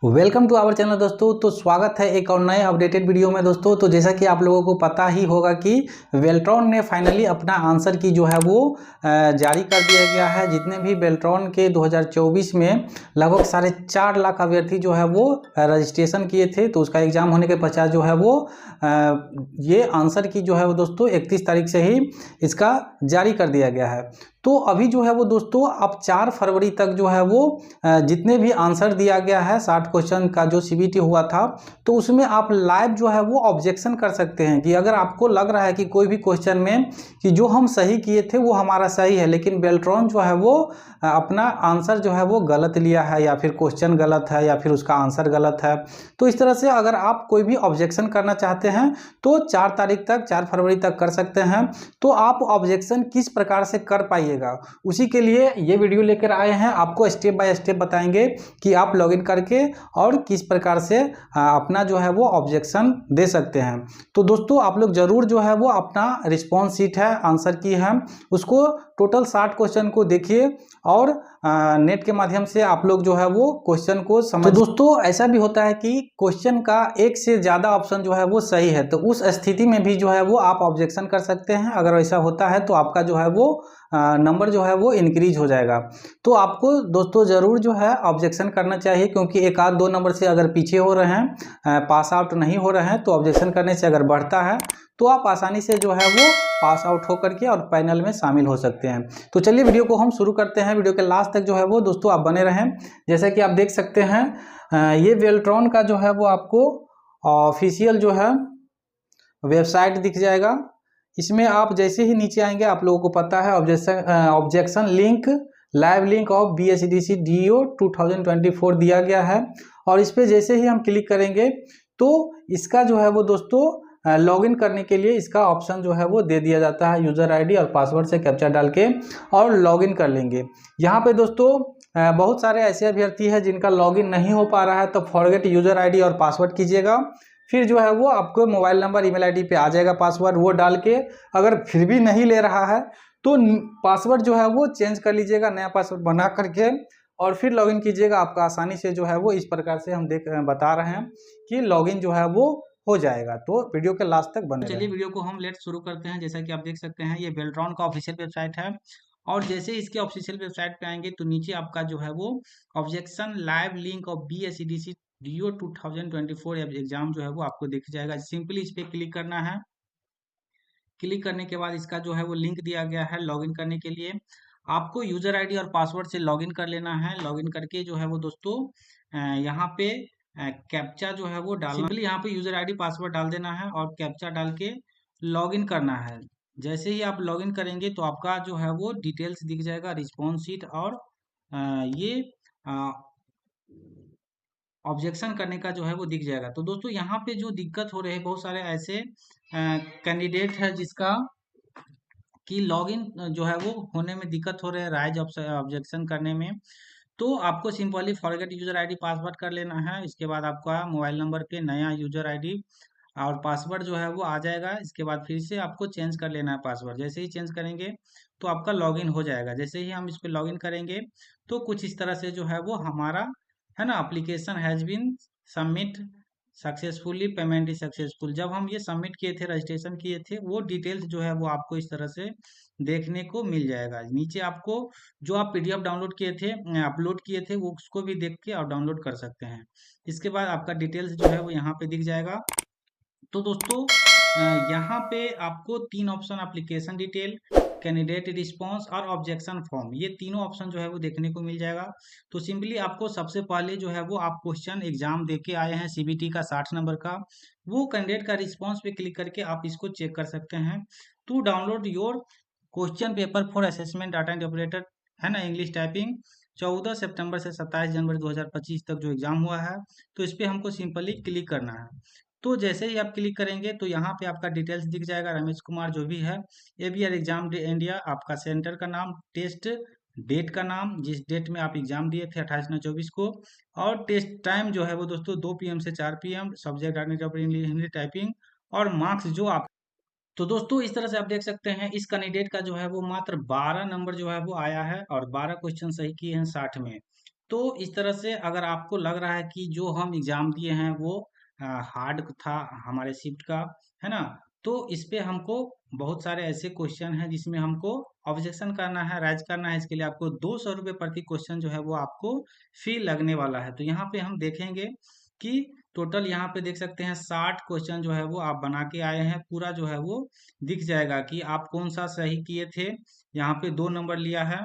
Welcome to our channel दोस्तों। तो स्वागत है एक और नए अपडेटेड वीडियो में दोस्तों। तो जैसा कि आप लोगों को पता ही होगा कि बेल्ट्रॉन ने फाइनली अपना आंसर की जो है वो जारी कर दिया गया है। जितने भी बेल्ट्रॉन के 2024 में लगभग 4.5 लाख अभ्यर्थी जो है वो रजिस्ट्रेशन किए थे, तो उसका एग्ज़ाम होने के पश्चात जो है वो ये आंसर की जो है वो दोस्तों 31 तारीख से ही इसका जारी कर दिया गया है। तो अभी जो है वो दोस्तों अब 4 फरवरी तक जो है वो जितने भी आंसर दिया गया है 60 क्वेश्चन का जो सीबीटी हुआ था, तो उसमें आप लाइव जो है वो ऑब्जेक्शन कर सकते हैं कि अगर आपको लग रहा है कि कोई भी क्वेश्चन में कि जो हम सही किए थे वो हमारा सही है, लेकिन बेल्ट्रॉन जो है वो अपना आंसर जो है वो गलत लिया है, या फिर क्वेश्चन गलत है, या फिर उसका आंसर गलत है। तो इस तरह से अगर आप कोई भी ऑब्जेक्शन करना चाहते हैं तो 4 तारीख तक, 4 फरवरी तक कर सकते हैं। तो आप ऑब्जेक्शन किस प्रकार से कर पाइएगा, उसी के लिए ये वीडियो लेकर आए हैं। आपको स्टेप बाय स्टेप बताएंगे कि आप लॉगिन करके और किस प्रकार से अपना जो है वो ऑब्जेक्शन दे सकते हैं। तो दोस्तों आप लोग जरूर जो है वो अपना रिस्पॉन्स शीट है, आंसर की है, उसको टोटल 60 क्वेश्चन को देखिए और नेट के माध्यम से आप लोग जो है वो क्वेश्चन को समझ। तो दोस्तों ऐसा भी होता है कि क्वेश्चन का एक से ज़्यादा ऑप्शन जो है वो सही है, तो उस स्थिति में भी जो है वो आप ऑब्जेक्शन कर सकते हैं। अगर ऐसा होता है तो आपका जो है वो नंबर जो है वो इंक्रीज हो जाएगा। तो आपको दोस्तों ज़रूर जो है ऑब्जेक्शन करना चाहिए, क्योंकि एक आध दो नंबर से अगर पीछे हो रहे हैं, पास आउट नहीं हो रहे हैं, तो ऑब्जेक्शन करने से अगर बढ़ता है तो आप आसानी से जो है वो पास आउट होकर के और पैनल में शामिल हो सकते हैं। तो चलिए वीडियो को हम शुरू करते हैं। वीडियो के लास्ट तक जो है वो दोस्तों आप बने रहें। जैसा कि आप देख सकते हैं ये बेल्ट्रॉन का जो है वो आपको ऑफिशियल जो है वेबसाइट दिख जाएगा। इसमें आप जैसे ही नीचे आएंगे, आप लोगों को पता है objection link, live link of BSEDC DO 2024 दिया गया है, और इस पर जैसे ही हम क्लिक करेंगे तो इसका जो है वो दोस्तों लॉगिन करने के लिए इसका ऑप्शन जो है वो दे दिया जाता है। यूज़र आईडी और पासवर्ड से कैप्चा डाल के और लॉगिन कर लेंगे। यहाँ पे दोस्तों बहुत सारे ऐसे अभ्यर्थी हैं जिनका लॉगिन नहीं हो पा रहा है, तो फॉरगेट यूज़र आईडी और पासवर्ड कीजिएगा। फिर जो है वो आपको मोबाइल नंबर, ईमेल आईडी पे आ जाएगा पासवर्ड, वो डाल के अगर फिर भी नहीं ले रहा है तो पासवर्ड जो है वो चेंज कर लीजिएगा, नया पासवर्ड बना करके, और फिर लॉगिन कीजिएगा। आपका आसानी से जो है वो इस प्रकार से हम बता रहे हैं कि लॉगिन जो है वो हो जाएगा। तो वीडियो के लास्ट तक बने चलिए रहें। वीडियो को हम लेट शुरू करते हैं। जैसा कि आप देख सकते हैं ये बेल्ट्रॉन का ऑफिशियल वेबसाइट है, और जैसे इसके ऑफिशियल वेबसाइट पे आएंगे तो नीचे आपका जो है वो objection live link of BSEDC DO 2024 exam जो है वो आपको दिख जाएगा। सिंपली इस पे क्लिक करना है। क्लिक करने के बाद इसका जो है वो लिंक दिया गया है लॉगिन करने के लिए। आपको यूजर आईडी और पासवर्ड से लॉगिन कर लेना है। लॉगिन करके जो है वो दोस्तों यहाँ पे कैप्चा जो है वो डालना, सिंपली यहाँ पे यूजर आईडी पासवर्ड डाल देना है और कैप्चा डाल के लॉगिन करना है। जैसे ही आप लॉगिन करेंगे तो आपका जो है वो डिटेल्स दिख जाएगा, रिस्पॉन्स शीट और ये ऑब्जेक्शन करने का जो है वो दिख जाएगा। तो दोस्तों यहाँ पे जो दिक्कत हो रहे हैं, बहुत सारे ऐसे कैंडिडेट है जिसका कि लॉगिन जो है वो होने में दिक्कत हो रहा है, राइज ऑब्जेक्शन करने में। तो आपको simply forget user ID password कर लेना है। इसके बाद आपका मोबाइल नंबर पे नया यूजर आईडी और पासवर्ड जो है वो आ जाएगा। इसके बाद फिर से आपको चेंज कर लेना है पासवर्ड। जैसे ही चेंज करेंगे तो आपका लॉगिन हो जाएगा। जैसे ही हम इस पर लॉगिन करेंगे तो कुछ इस तरह से जो है वो हमारा है ना, application has been submit successfully, payment is successful. जब हम ये सबमिट किए थे, रजिस्ट्रेशन किए थे, वो डिटेल्स जो है वो आपको इस तरह से देखने को मिल जाएगा। नीचे आपको जो आप PDF डाउनलोड किए थे, अपलोड किए थे, वो उसको भी देख के आप डाउनलोड कर सकते हैं। इसके बाद आपका डिटेल्स जो है वो यहाँ पे दिख जाएगा। तो दोस्तों यहाँ पे आपको 3 option, application detail, candidate response और ऑब्जेक्शन फॉर्म, ये तीनों ऑप्शन जो है वो देखने को मिल जाएगा। तो सिंपली आपको सबसे पहले जो है वो आप क्वेश्चन एग्जाम दे के आए हैं CBT का 60 नंबर का, वो कैंडिडेट का रिस्पांस पे क्लिक करके आप इसको चेक कर सकते हैं। To download your question paper for assessment data and operator, है ना, इंग्लिश टाइपिंग, 14 सितंबर से 27 जनवरी 2025 तक जो एग्जाम हुआ है, तो इस पे हमको सिंपली क्लिक करना है। तो जैसे ही आप क्लिक करेंगे तो यहाँ पे आपका डिटेल्स दिख जाएगा, रमेश कुमार जो भी है, ABR एग्जाम इंडिया, आपका सेंटर का नाम, टेस्ट डेट का नाम, जिस डेट में आप एग्जाम दिए थे 28/9/24 को, और टेस्ट टाइम जो है वो दोस्तों 2 PM से 4 PM, सब्जेक्ट हिंदी टाइपिंग, और मार्क्स जो आप। तो दोस्तों इस तरह से आप देख सकते हैं इस कैंडिडेट का जो है वो मात्र 12 नंबर जो है वो आया है, और 12 क्वेश्चन सही किए हैं 60 में। तो इस तरह से अगर आपको लग रहा है कि जो हम एग्ज़ाम दिए हैं वो हार्ड था हमारे शिफ्ट का, है ना? तो इस पे हमको बहुत सारे ऐसे क्वेश्चन हैं जिसमें हमको ऑब्जेक्शन करना है, राइज़ करना है। इसके लिए आपको ₹200 प्रति क्वेश्चन जो है वो आपको फ़ी लगने वाला है। तो यहाँ पे हम देखेंगे कि टोटल यहाँ पे देख सकते हैं 60 क्वेश्चन जो है वो आप बना के आए हैं। पूरा जो है वो दिख जाएगा कि आप कौन-सा सही किए थे। यहाँ पे 2 नंबर लिया है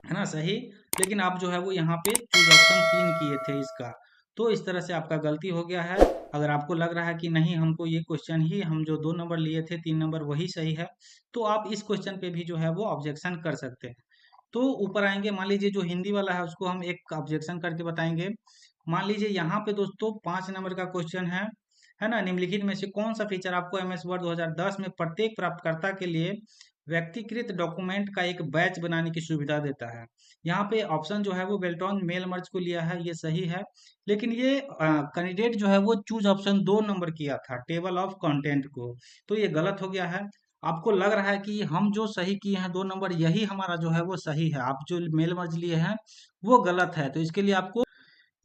ना सही, लेकिन आप जो है वो यहाँ पे चूज ऑप्शन 3 किए थे इसका। तो इस तरह से आपका गलती हो गया है। अगर आपको लग रहा है कि नहीं हमको ये क्वेश्चन ही हम जो 2 नंबर लिए थे 3 नंबर वही सही है, तो आप इस क्वेश्चन पे भी जो है वो ऑब्जेक्शन कर सकते हैं। तो ऊपर आएंगे, मान लीजिए जो हिंदी वाला है उसको हम एक ऑब्जेक्शन करके बताएंगे। मान लीजिए यहाँ पे दोस्तों 5 नंबर का क्वेश्चन है ना? निम्नलिखित में से कौन सा फीचर आपको एमएस वर्ड 2010 में प्रत्येक प्राप्तकर्ता के लिए व्यक्तिकृत डॉक्यूमेंट का एक बैच बनाने की सुविधा देता है। यहाँ पे ऑप्शन जो है वो बेल्ट्रॉन मेल मर्ज को लिया है, ये सही है। लेकिन ये कैंडिडेट जो है वो चूज ऑप्शन 2 नंबर किया था टेबल ऑफ कंटेंट को, तो ये गलत हो गया है। आपको लग रहा है कि हम जो सही किए हैं 2 नंबर यही हमारा जो है वो सही है, आप जो मेल मर्ज लिए हैं वो गलत है। तो इसके लिए आपको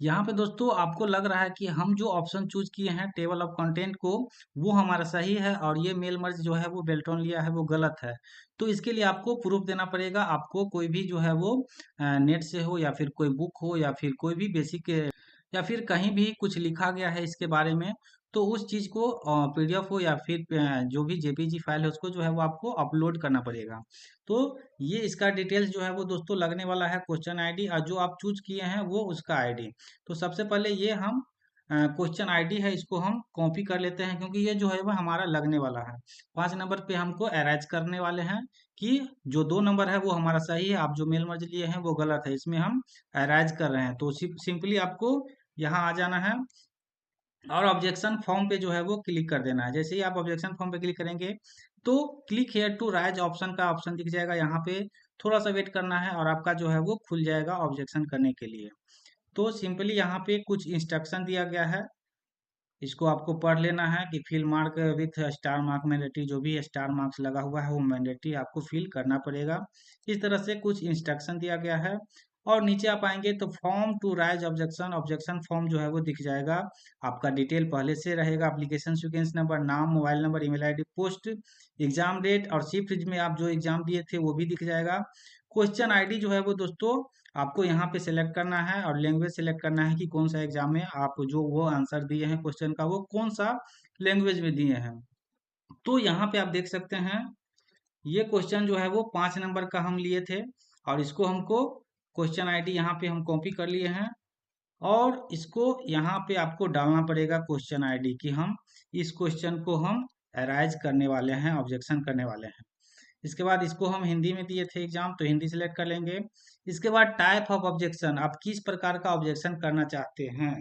यहाँ पे दोस्तों आपको लग रहा है कि हम जो ऑप्शन चूज किए हैं टेबल ऑफ कंटेंट को वो हमारा सही है और ये मेल मर्ज जो है वो बेल्ट्रॉन लिया है वो गलत है। तो इसके लिए आपको प्रूफ देना पड़ेगा। आपको कोई भी जो है वो नेट से हो या फिर कोई बुक हो या फिर कोई भी बेसिक या फिर कहीं भी कुछ लिखा गया है इसके बारे में, तो उस चीज़ को पीडीएफ हो या फिर जो भी जेपीजी फाइल है उसको जो है वो आपको अपलोड करना पड़ेगा। तो ये इसका डिटेल्स जो है वो दोस्तों लगने वाला है क्वेश्चन आईडी और जो आप चूज किए हैं वो उसका आईडी। तो सबसे पहले ये हम क्वेश्चन आईडी है इसको हम कॉपी कर लेते हैं क्योंकि ये जो है वो हमारा लगने वाला है। 5 नंबर पे हमको अरेंज करने वाले हैं कि जो 2 नंबर है वो हमारा सही है, आप जो मेल मर्ज लिए हैं वो गलत है, इसमें हम अरेंज कर रहे हैं। तो सिंपली आपको यहाँ आ जाना है और ऑब्जेक्शन फॉर्म पे जो है वो क्लिक कर देना है। जैसे ही आप ऑब्जेक्शन फॉर्म पे क्लिक करेंगे तो click here to raise option का ऑप्शन दिख जाएगा। यहाँ पे थोड़ा सा वेट करना है और आपका जो है वो खुल जाएगा ऑब्जेक्शन करने के लिए। तो सिंपली यहाँ पे कुछ इंस्ट्रक्शन दिया गया है, इसको आपको पढ़ लेना है कि fill mark with star mark mandatory, जो भी स्टार मार्क्स लगा हुआ है वो मैंडेटरी आपको फिल करना पड़ेगा। इस तरह से कुछ इंस्ट्रक्शन दिया गया है और नीचे आप आएंगे तो form to raise objection, objection form जो है वो दिख जाएगा। आपका डिटेल पहले से रहेगा, एप्लीकेशन सीक्वेंस नंबर, नाम, mobile number, email ID, post, exam date और शिफ्ट में आप जो एग्जाम दिए थे वो भी दिख जाएगा। क्वेश्चन आईडी जो है वो दोस्तों आपको यहाँ पे सिलेक्ट करना है और लैंग्वेज सिलेक्ट करना है कि कौन सा एग्जाम में आप जो वो आंसर दिए हैं क्वेश्चन का वो कौन सा लैंग्वेज में दिए हैं। तो यहाँ पे आप देख सकते हैं ये क्वेश्चन जो है वो 5 नंबर का हम लिए थे और इसको हमको क्वेश्चन आईडी यहाँ पे हम कॉपी कर लिए हैं और इसको यहाँ पे आपको डालना पड़ेगा क्वेश्चन आईडी कि हम इस क्वेश्चन को हम अराइज करने वाले हैं, ऑब्जेक्शन करने वाले हैं। इसके बाद इसको हम हिंदी में दिए थे एग्जाम तो हिंदी सेलेक्ट कर लेंगे। इसके बाद टाइप ऑफ ऑब्जेक्शन, आप किस प्रकार का ऑब्जेक्शन करना चाहते हैं।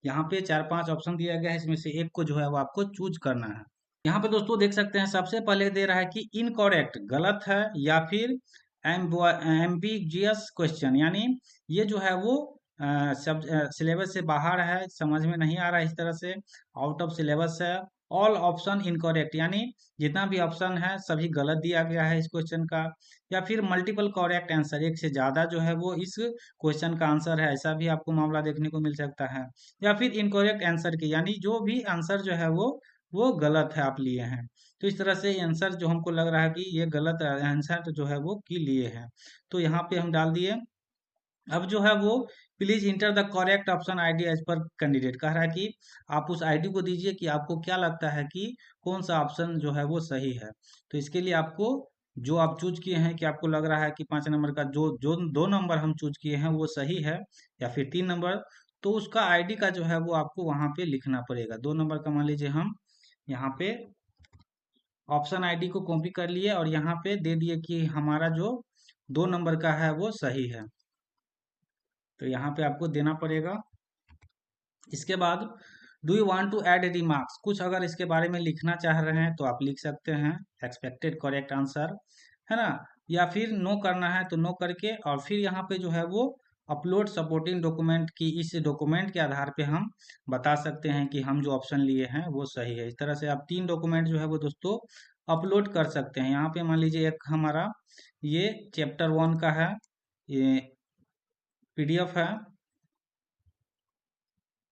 यहाँ पे 4-5 ऑप्शन दिया गया है, इसमें से एक को जो है वो आपको चूज करना है। यहाँ पे दोस्तों देख सकते हैं सबसे पहले दे रहा है कि इनकरेक्ट, गलत है, या फिर एम्बिगियस क्वेश्चन, यानी ये जो है वो सब सिलेबस से बाहर है, समझ में नहीं आ रहा है, इस तरह से आउट ऑफ सिलेबस है। ऑल ऑप्शन इनकरेक्ट, यानी जितना भी ऑप्शन है सभी गलत दिया गया है इस क्वेश्चन का। या फिर मल्टीपल करेक्ट आंसर, एक से ज्यादा जो है वो इस क्वेश्चन का आंसर है, ऐसा भी आपको मामला देखने को मिल सकता है। या फिर इनकरेक्ट आंसर की, यानी जो भी आंसर जो है वो गलत है आप लिए हैं। तो इस तरह से आंसर जो हमको लग रहा है कि ये गलत आंसर जो है वो की लिए हैं, तो यहाँ पे हम डाल दिए। अब जो है वो please enter the correct option ID as per candidate, कह रहा है कि आप उस आईडी को दीजिए कि आपको क्या लगता है कि कौन सा ऑप्शन जो है वो सही है। तो इसके लिए आपको जो आप चूज किए हैं कि आपको लग रहा है कि 5 नंबर का जो जो 2 नंबर हम चूज किए हैं वो सही है या फिर 3 नंबर, तो उसका आईडी का जो है वो आपको वहां पे लिखना पड़ेगा। 2 नंबर का मान लीजिए हम यहाँ पे ऑप्शन आईडी को कॉपी कर लिए और यहाँ पे दे दिए कि हमारा जो 2 नंबर का है वो सही है, तो यहाँ पे आपको देना पड़ेगा। इसके बाद do you want to add remarks, कुछ अगर इसके बारे में लिखना चाह रहे हैं तो आप लिख सकते हैं, एक्सपेक्टेड करेक्ट आंसर, है ना। या फिर नो करना है तो नो करके और फिर यहाँ पे जो है वो अपलोड सपोर्टिंग डॉक्यूमेंट की, इस डॉक्यूमेंट के आधार पे हम बता सकते हैं कि हम जो ऑप्शन लिए हैं वो सही है। इस तरह से आप 3 डॉक्यूमेंट जो है वो दोस्तों अपलोड कर सकते हैं। यहाँ पे मान लीजिए एक हमारा ये चैप्टर 1 का है, ये PDF है।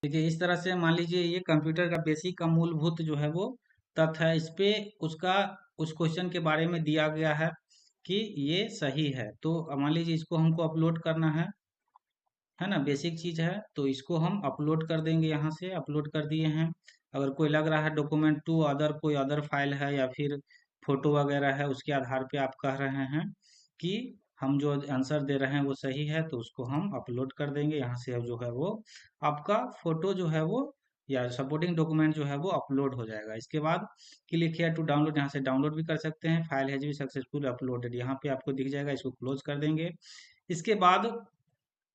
देखिए इस तरह से मान लीजिए ये कंप्यूटर का बेसिक का मूलभूत जो है वो तथ्य है, इस पे उसका उस क्वेश्चन के बारे में दिया गया है कि ये सही है। तो मान लीजिए इसको हमको अपलोड करना है ना, बेसिक चीज है, तो इसको हम अपलोड कर देंगे। यहाँ से अपलोड कर दिए हैं। अगर कोई लग रहा है डॉक्यूमेंट टू अदर, कोई अदर फाइल है या फिर फोटो वगैरह है, उसके आधार पे आप कह रहे हैं कि हम जो आंसर दे रहे हैं वो सही है, तो उसको हम अपलोड कर देंगे। यहाँ से अब जो है वो आपका फोटो जो है वो या सपोर्टिंग डॉक्यूमेंट जो है वो अपलोड हो जाएगा। इसके बाद क्लिक हियर टू डाउनलोड, यहाँ से डाउनलोड भी कर सकते हैं। File has been successful uploaded, यहाँ पे आपको दिख जाएगा। इसको क्लोज कर देंगे। इसके बाद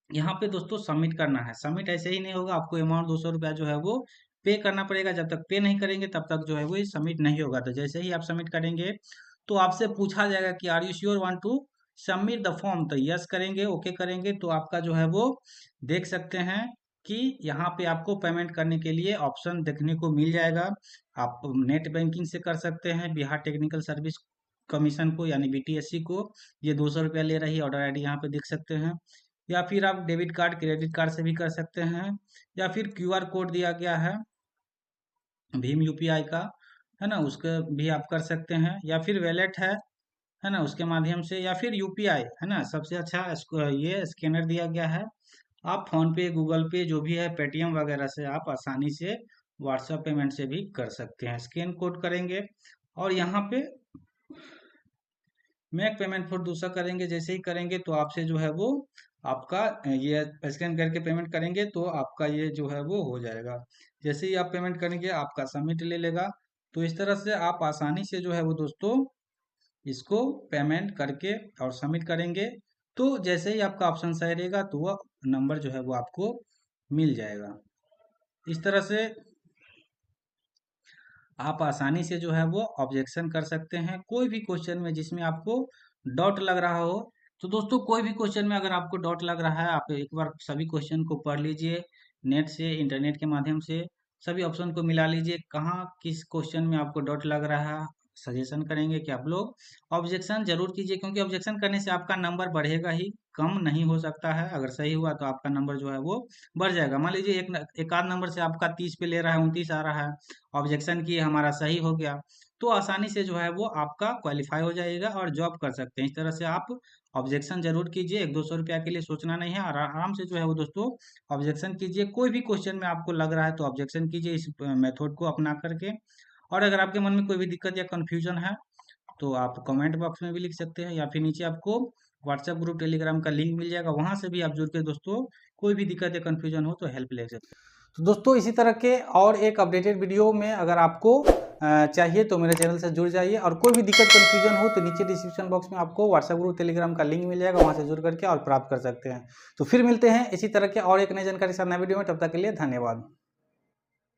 यहाँ पे दोस्तों सबमिट करना है। सबमिट ऐसे ही नहीं होगा, आपको अमाउंट 200 रुपया जो है वो पे करना पड़ेगा। जब तक पे नहीं करेंगे तब तक जो है वो सबमिट नहीं होगा। तो जैसे ही आप सबमिट करेंगे तो आपसे पूछा जाएगा कि are you sure want to submit the form, तो यस करेंगे, ओके करेंगे, तो आपका जो है वो देख सकते हैं कि यहाँ पे आपको पेमेंट करने के लिए ऑप्शन देखने को मिल जाएगा। आप नेट बैंकिंग से कर सकते हैं, बिहार टेक्निकल सर्विस कमीशन को यानी BTSC को ये 200 रुपया ले रही है। ऑर्डर ID यहाँ पे देख सकते हैं। या फिर आप डेबिट कार्ड क्रेडिट कार्ड से भी कर सकते हैं, या फिर QR कोड दिया गया है भीम UPI का, है ना, उसके भी आप कर सकते हैं। या फिर वैलेट है ना, उसके माध्यम से, या फिर UPI है ना, सबसे अच्छा ये स्कैनर दिया गया है। आप फोन पे, गूगल पे, जो भी है पेटीएम वगैरह से आप आसानी से व्हाट्सएप पेमेंट से भी कर सकते हैं। स्कैन कोड करेंगे और यहाँ पे मेक पेमेंट फॉर दूसरा करेंगे। जैसे ही करेंगे तो आपसे जो है वो आपका ये स्कैन करके पेमेंट करेंगे तो आपका ये जो है वो हो जाएगा। जैसे ही आप पेमेंट करेंगे आपका सबमिट ले लेगा। तो इस तरह से आप आसानी से जो है वो दोस्तों इसको पेमेंट करके और सबमिट करेंगे। तो जैसे ही आपका ऑप्शन सही रहेगा तो वह नंबर जो है वो आपको मिल जाएगा। इस तरह से आप आसानी से जो है वो ऑब्जेक्शन कर सकते हैं कोई भी क्वेश्चन में जिसमें आपको डाउट लग रहा हो। तो दोस्तों कोई भी क्वेश्चन में अगर आपको डाउट लग रहा है, आप एक बार सभी क्वेश्चन को पढ़ लीजिए नेट से, इंटरनेट के माध्यम से सभी ऑप्शन को मिला लीजिए, कहाँ किस क्वेश्चन में आपको डाउट लग रहा है। सजेशन करेंगे कि आप लोग ऑब्जेक्शन जरूर कीजिए, क्योंकि ऑब्जेक्शन करने से आपका नंबर बढ़ेगा ही, कम नहीं हो सकता है। अगर सही हुआ तो आपका नंबर जो है वो बढ़ जाएगा। मान लीजिए एक आध नंबर से आपका 30 पे ले रहा है, 29 आ रहा है, ऑब्जेक्शन किए हमारा सही हो गया, तो आसानी से जो है वो आपका क्वालिफाई हो जाएगा और जॉब कर सकते हैं। इस तरह से आप ऑब्जेक्शन जरूर कीजिए, 100-200 रुपया के लिए सोचना नहीं है, और आराम से जो है वो दोस्तों ऑब्जेक्शन कीजिए। कोई भी क्वेश्चन में आपको लग रहा है तो ऑब्जेक्शन कीजिए इस मेथड को अपना करके। और अगर आपके मन में कोई भी दिक्कत या कंफ्यूजन है तो आप कमेंट बॉक्स में भी लिख सकते हैं, या फिर नीचे आपको व्हाट्सएप ग्रुप टेलीग्राम का लिंक मिल जाएगा, वहां से भी आप जुड़ के दोस्तों कोई भी दिक्कत या कंफ्यूजन हो तो हेल्प ले सकते हैं। तो दोस्तों इसी तरह के और एक अपडेटेड वीडियो में अगर आपको चाहिए तो मेरे चैनल से जुड़ जाइए, और कोई भी दिक्कत कन्फ्यूजन हो तो नीचे डिस्क्रिप्शन बॉक्स में आपको व्हाट्सएप ग्रुप टेलीग्राम का लिंक मिल जाएगा, वहां से जुड़ करके और प्राप्त कर सकते हैं। तो फिर मिलते हैं इसी तरह के और एक नई जानकारी के साथ नए वीडियो में, तब तक के लिए धन्यवाद।